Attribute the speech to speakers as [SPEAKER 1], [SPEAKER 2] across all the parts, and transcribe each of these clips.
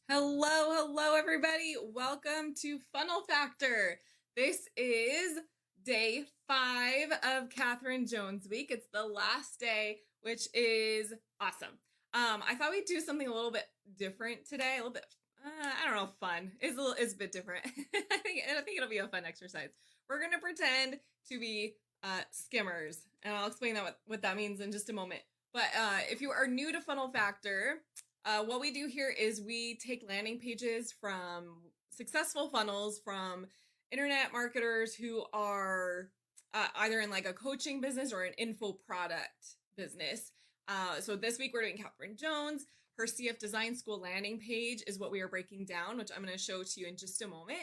[SPEAKER 1] Hello, everybody. Welcome to Funnel Factor. This is day 5 of Kathryn Jones Week. It's the last day, which is awesome. I thought we'd do something a little bit different today, a little bit, I don't know, fun. It's a bit different. I think it'll be a fun exercise. We're gonna pretend to be skimmers, and I'll explain what that means in just a moment. But if you are new to Funnel Factor, what we do here is we take landing pages from successful funnels from internet marketers who are either in like a coaching business or an info product business. So this week we're doing Kathryn Jones. Her CF Design School landing page is what we are breaking down, which I'm going to show to you in just a moment.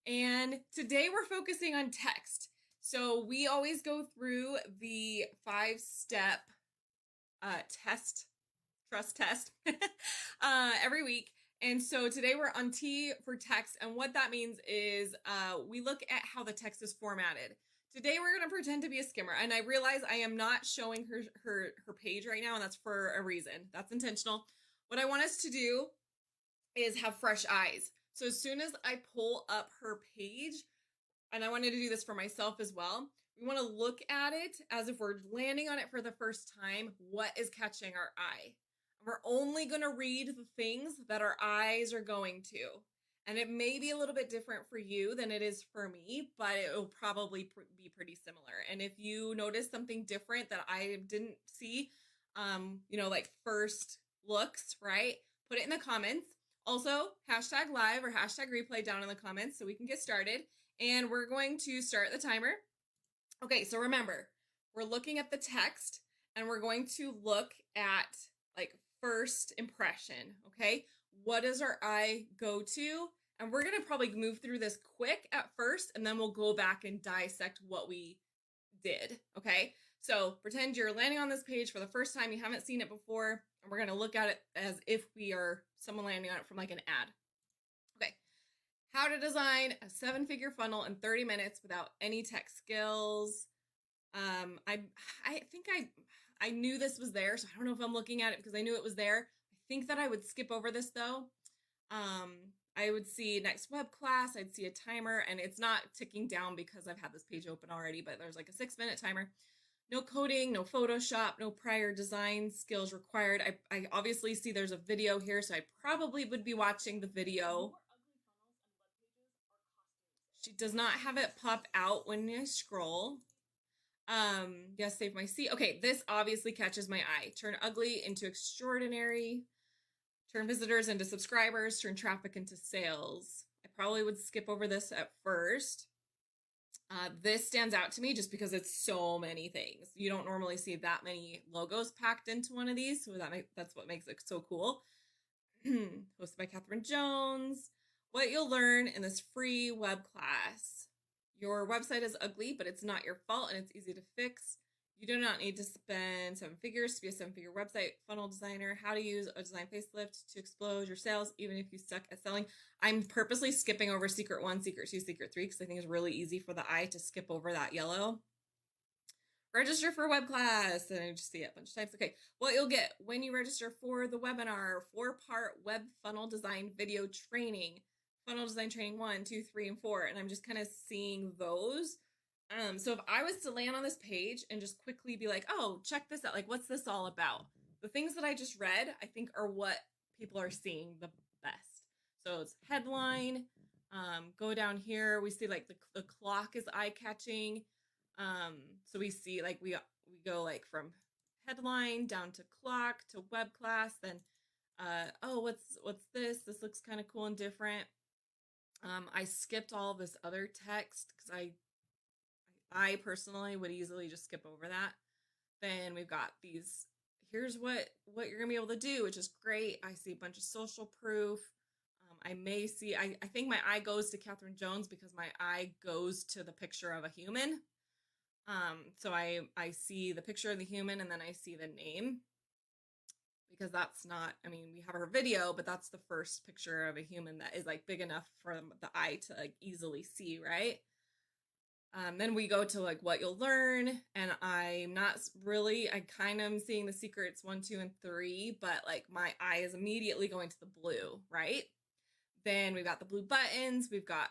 [SPEAKER 1] And today we're focusing on text. So we always go through the 5-step trust test every week. And so today we're on T for text. And what that means is we look at how the text is formatted. Today we're going to pretend to be a skimmer. And I realize I am not showing her page right now, and that's for a reason. That's intentional. What I want us to do is have fresh eyes. So as soon as I pull up her page, and I wanted to do this for myself as well, we want to look at it as if we're landing on it for the first time. What is catching our eye? We're only going to read the things that our eyes are going to. And it may be a little bit different for you than it is for me, but it will probably be pretty similar. And if you notice something different that I didn't see, like first looks, right? Put it in the comments. Also, hashtag live or hashtag replay down in the comments so we can get started. And we're going to start the timer. Okay, so remember, we're looking at the text and we're going to look at like first impression, okay? What does our eye go to? And we're gonna probably move through this quick at first, and then we'll go back and dissect what we did, okay? So pretend you're landing on this page for the first time, you haven't seen it before, and we're gonna look at it as if we are someone landing on it from like an ad. Okay, how to design a 7-figure funnel in 30 minutes without any tech skills. I think I knew this was there, so I don't know if I'm looking at it because I knew it was there. I think that I would skip over this though. I would see next web class, I'd see a timer, and it's not ticking down because I've had this page open already, but there's like a 6-minute timer. No coding, no Photoshop, no prior design skills required. I obviously see there's a video here, so I probably would be watching the video. She does not have it pop out when I scroll. Yes, save my seat. Okay, this obviously catches my eye. Turn ugly into extraordinary. Turn visitors into subscribers. Turn traffic into sales. I probably would skip over this at first. This stands out to me just because it's so many things. You don't normally see that many logos packed into one of these, so that's what makes it so cool. Hosted by Kathryn Jones. What you'll learn in this free web class. Your website is ugly, but it's not your fault and it's easy to fix. You do not need to spend 7 figures to be a 7-figure website funnel designer. How to use a design facelift to explode your sales, even if you suck at selling. I'm purposely skipping over secret 1, secret 2, secret 3 because I think it's really easy for the eye to skip over that yellow. Register for web class, and I just see it a bunch of times. Okay, what you'll get when you register for the webinar, 4-part web funnel design video training. Funnel design training 1, 2, 3, and 4, and I'm just kind of seeing those. So if I was to land on this page and just quickly be like, oh, check this out, like what's this all about? The things that I just read, I think are what people are seeing the best. So it's headline, go down here, we see like the clock is eye-catching. So we see like we go like from headline down to clock to web class, then oh, what's this? This looks kind of cool and different. I skipped all this other text because I personally would easily just skip over that. Then we've got these, here's what you're gonna be able to do, which is great. I see a bunch of social proof. I may see, I think my eye goes to Kathryn Jones because my eye goes to the picture of a human. So I see the picture of the human and then I see the name. Because that's not, I mean, we have her video, but that's the first picture of a human that is like big enough for the eye to like easily see, right? Then we go to like what you'll learn, and I'm not really, I kind of am seeing the secrets 1, 2, and 3, but like my eye is immediately going to the blue, right? Then we've got the blue buttons. We've got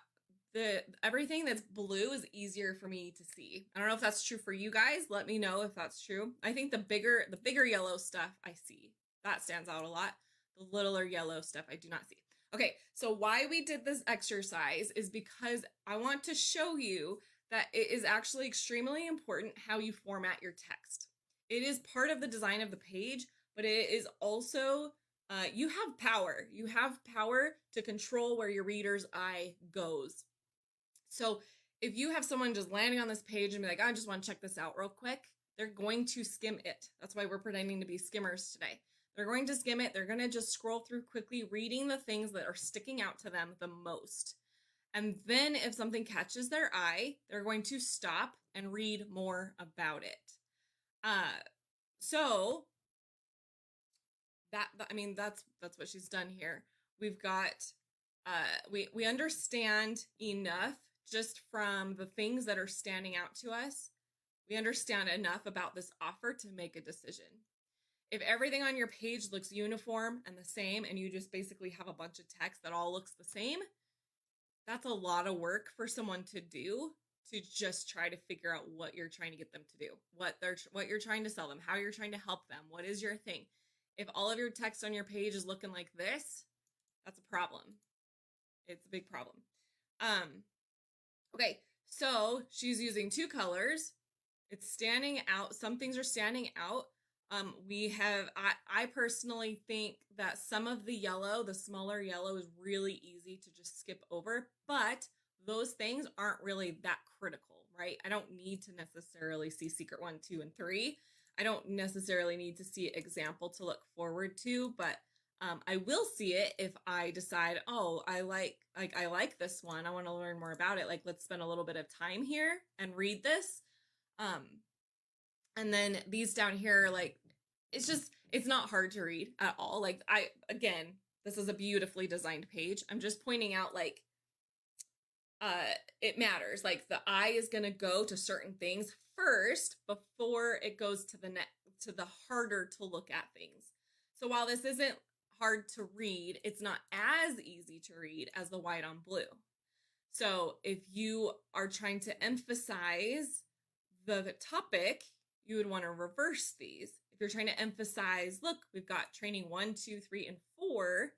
[SPEAKER 1] everything that's blue is easier for me to see. I don't know if that's true for you guys. Let me know if that's true. I think the bigger yellow stuff I see. That stands out a lot. The littler yellow stuff I do not see. Okay, so why we did this exercise is because I want to show you that it is actually extremely important how you format your text. It is part of the design of the page, but it is also, you have power. You have power to control where your reader's eye goes. So if you have someone just landing on this page and be like, I just want to check this out real quick, they're going to skim it. That's why we're pretending to be skimmers today. They're going to skim it. They're going to just scroll through quickly, reading the things that are sticking out to them the most. And then if something catches their eye, they're going to stop and read more about it. So that's what she's done here. We've got, we understand enough just from the things that are standing out to us. We understand enough about this offer to make a decision. If everything on your page looks uniform and the same, and you just basically have a bunch of text that all looks the same, that's a lot of work for someone to do, to just try to figure out what you're trying to get them to do, what you're trying to sell them, how you're trying to help them, what is your thing. If all of your text on your page is looking like this, that's a problem. It's a big problem. Okay, so she's using two colors. It's standing out. Some things are standing out. I personally think that some of the yellow, the smaller yellow, is really easy to just skip over, but those things aren't really that critical, right? I don't need to necessarily see secret 1, 2, and 3. I don't necessarily need to see example to look forward to, but I will see it if I decide, oh, I like this one. I want to learn more about it. Like, let's spend a little bit of time here and read this. And then these down here, like, it's not hard to read at all. Like, again, this is a beautifully designed page. I'm just pointing out, like, it matters. Like, the eye is going to go to certain things first before it goes to the harder to look at things. So while this isn't hard to read, it's not as easy to read as the white on blue. So if you are trying to emphasize the topic, you would want to reverse these. If you're trying to emphasize, look, we've got training 1, 2, 3, and 4,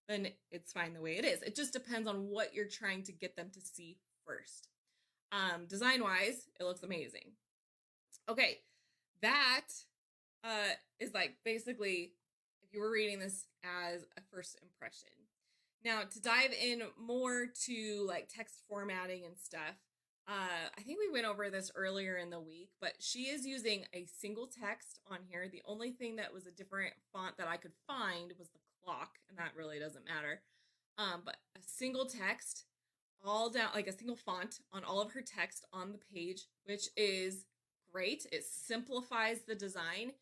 [SPEAKER 1] then it's fine the way it is. It just depends on what you're trying to get them to see first. Design-wise, it looks amazing. Okay, that is like basically if you were reading this as a first impression. Now, to dive in more to like text formatting and stuff, I think we went over this earlier in the week, but she is using a single text on here. The only thing that was a different font that I could find was the clock, and that really doesn't matter. But a single text all down, like a single font on all of her text on the page, which is great. It simplifies the design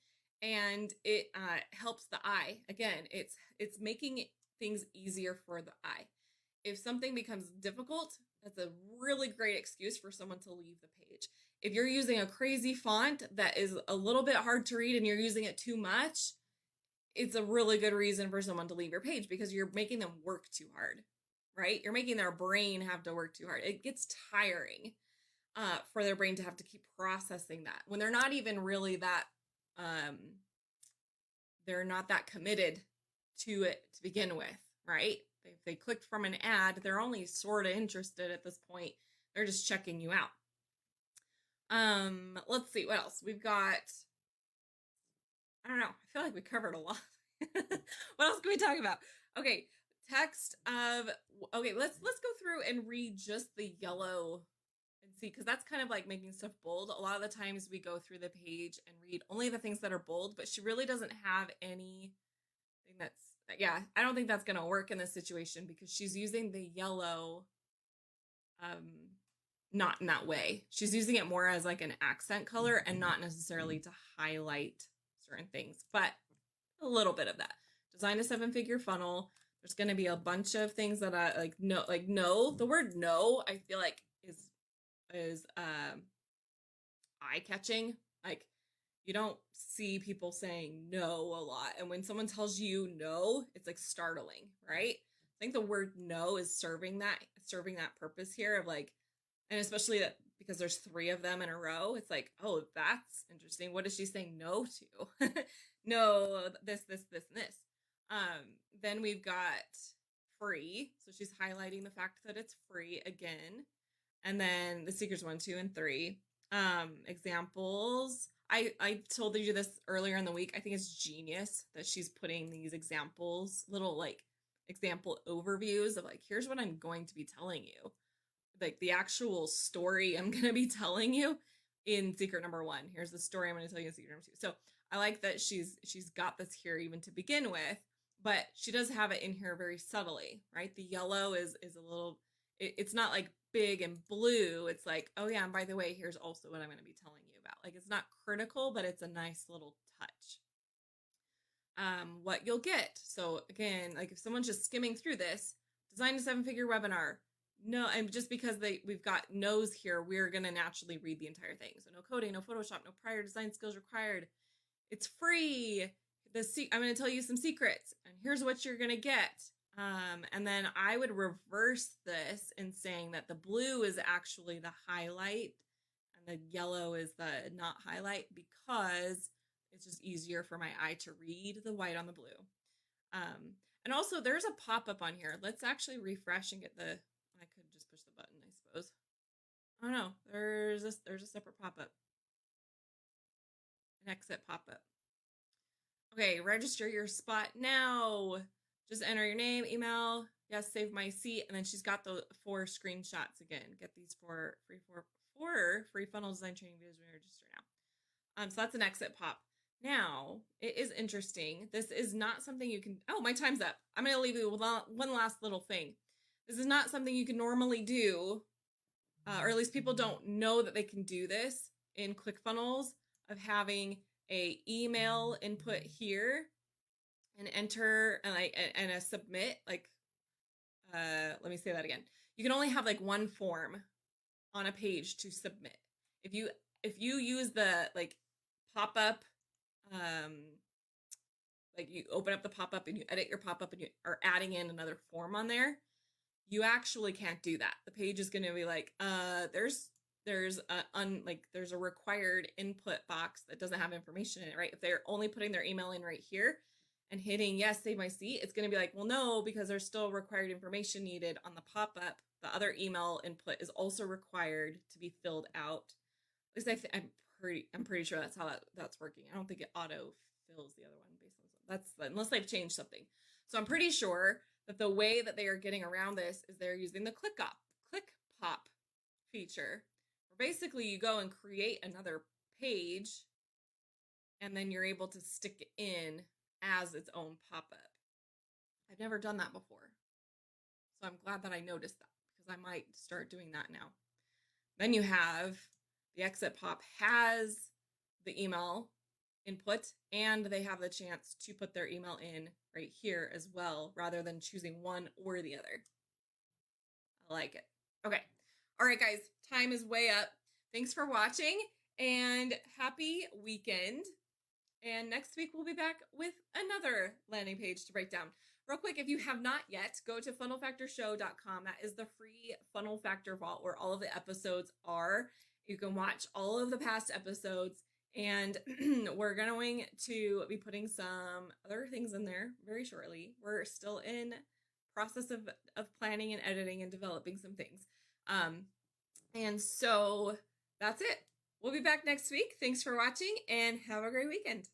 [SPEAKER 1] and it helps the eye. Again, it's making things easier for the eye. If something becomes difficult, that's a really great excuse for someone to leave the page. If you're using a crazy font that is a little bit hard to read and you're using it too much, it's a really good reason for someone to leave your page because you're making them work too hard, right? You're making their brain have to work too hard. It gets tiring for their brain to have to keep processing that when they're not even really that, they're not that committed to it to begin with, right? If they clicked from an ad, they're only sort of interested at this point. They're just checking you out. Let's see what else we've got. I don't know. I feel like we covered a lot. What else can we talk about? Okay, text of, okay, let's go through and read just the yellow and see, because that's kind of like making stuff bold. A lot of the times we go through the page and read only the things that are bold, but she really doesn't have anything that's, yeah, I don't think that's going to work in this situation because she's using the yellow not in that way. She's using it more as like an accent color and not necessarily to highlight certain things, but a little bit of that. Design a 7-figure funnel. There's going to be a bunch of things that I like. No, the word no, I feel like is eye catching. Like, you don't see people saying no a lot. And when someone tells you no, it's like startling, right? I think the word no is serving that purpose here of like, and especially that because there's 3 of them in a row, it's like, oh, that's interesting. What is she saying no to? No, this, and this. Then we've got free. So she's highlighting the fact that it's free again. And then the secrets 1, 2, and 3. Examples. I told you this earlier in the week. I think it's genius that she's putting these examples, little like example overviews of like, here's what I'm going to be telling you. Like the actual story I'm going to be telling you in secret number 1. Here's the story I'm going to tell you in secret number 2. So I like that she's got this here even to begin with, but she does have it in here very subtly, right? The yellow is a little, it's not like big and blue. It's like, oh yeah, and by the way, here's also what I'm going to be telling you about. Like it's not critical, but it's a nice little touch. What you'll get. So again, like if someone's just skimming through this, design a 7-figure webinar. No, and just because we've got no's here, we're going to naturally read the entire thing. So no coding, no Photoshop, no prior design skills required. It's free. I'm going to tell you some secrets, and here's what you're going to get. And then I would reverse this in saying that the blue is actually the highlight and the yellow is the not highlight, because it's just easier for my eye to read the white on the blue. And also there's a pop-up on here. Let's actually refresh and get the, I could just push the button, I suppose. Oh no, there's a separate pop-up. An exit pop-up. Okay, register your spot now. Just enter your name, email, yes, save my seat, and then she's got the 4 screenshots again. Get these 4 free funnel design training videos when you register now. So that's an exit pop. Now, it is interesting. This is not something you can, oh, my time's up. I'm going to leave you with one last little thing. This is not something you can normally do, or at least people don't know that they can do this in ClickFunnels, of having a email input here and enter and a submit. Like, let me say that again. You can only have like one form on a page to submit. If you use the like pop-up, like you open up the pop-up and you edit your pop-up and you are adding in another form on there, you actually can't do that. The page is going to be like, there's a required input box that doesn't have information in it, right? If they're only putting their email in right here and hitting yes, save my seat, it's going to be like, well, no, because there's still required information needed on the pop-up. The other email input is also required to be filled out. At least I'm pretty sure that's how that's working. I don't think it auto fills the other one based on that's unless they've changed something. So I'm pretty sure that the way that they are getting around this is they're using the click pop feature, where basically you go and create another page and then you're able to stick it in as its own pop-up. I've never done that before, so I'm glad that I noticed that, because I might start doing that now. Then you have the exit pop has the email input, and they have the chance to put their email in right here as well, rather than choosing one or the other. I like it. Okay. All right, guys, time is way up. Thanks for watching, and happy weekend. And next week, we'll be back with another landing page to break down. Real quick, if you have not yet, go to funnelfactorshow.com. That is the free Funnel Factor Vault where all of the episodes are. You can watch all of the past episodes, and we're going to be putting some other things in there very shortly. We're still in process of planning and editing and developing some things. And so that's it. We'll be back next week. Thanks for watching, and have a great weekend.